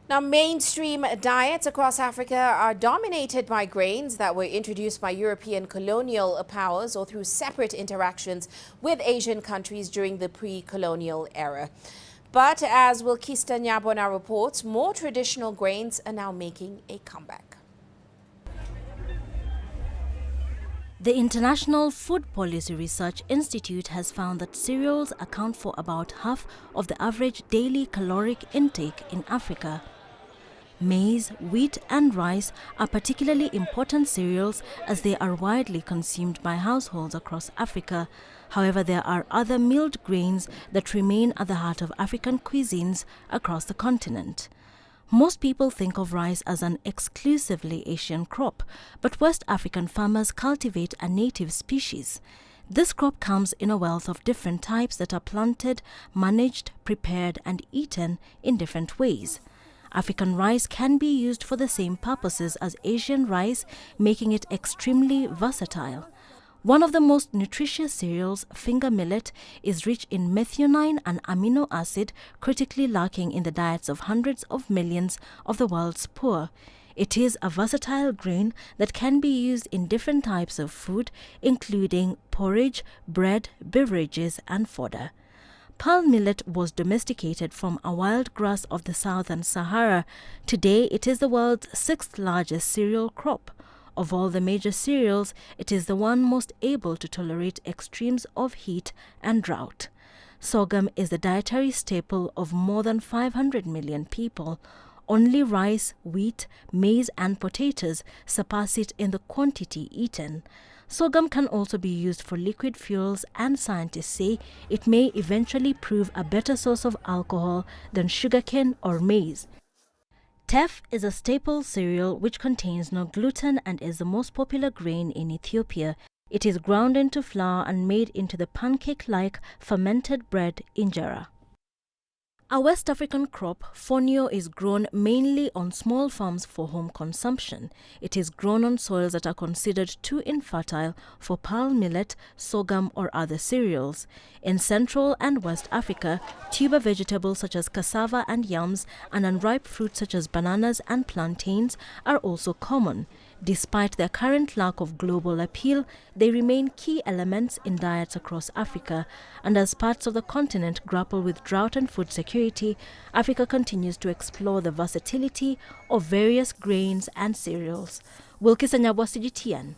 Now, mainstream diets across Africa are dominated by grains that were introduced by European colonial powers or through separate interactions with Asian countries during the pre-colonial era. But as Wilkista Nyabona reports, more traditional grains are now making a comeback. The International Food Policy Research Institute has found that cereals account for about half of the average daily caloric intake in Africa. Maize, wheat and rice are particularly important cereals as they are widely consumed by households across Africa. However, there are other milled grains that remain at the heart of African cuisines across the continent. Most people think of rice as an exclusively Asian crop, but West African farmers cultivate a native species. This crop comes in a wealth of different types that are planted, managed, prepared and eaten in different ways. African rice can be used for the same purposes as Asian rice, making it extremely versatile. One of the most nutritious cereals, finger millet, is rich in methionine, an amino acid critically lacking in the diets of hundreds of millions of the world's poor. It is a versatile grain that can be used in different types of food, including porridge, bread, beverages, and fodder. Pearl millet was domesticated from a wild grass of the southern Sahara. Today, it is the world's sixth largest cereal crop. Of all the major cereals, it is the one most able to tolerate extremes of heat and drought. Sorghum is the dietary staple of more than 500 million people. Only rice, wheat, maize and potatoes surpass it in the quantity eaten. Sorghum can also be used for liquid fuels, and scientists say it may eventually prove a better source of alcohol than sugarcane or maize. Teff is a staple cereal which contains no gluten and is the most popular grain in Ethiopia. It is ground into flour and made into the pancake-like fermented bread injera. A West African crop, fonio is grown mainly on small farms for home consumption. It is grown on soils that are considered too infertile for pearl millet, sorghum or other cereals. In Central and West Africa, tuber vegetables such as cassava and yams and unripe fruits such as bananas and plantains are also common. Despite their current lack of global appeal, they remain key elements in diets across Africa, and as parts of the continent grapple with drought and food security, Africa continues to explore the versatility of various grains and cereals. Wilkista Nyabona, CGTN.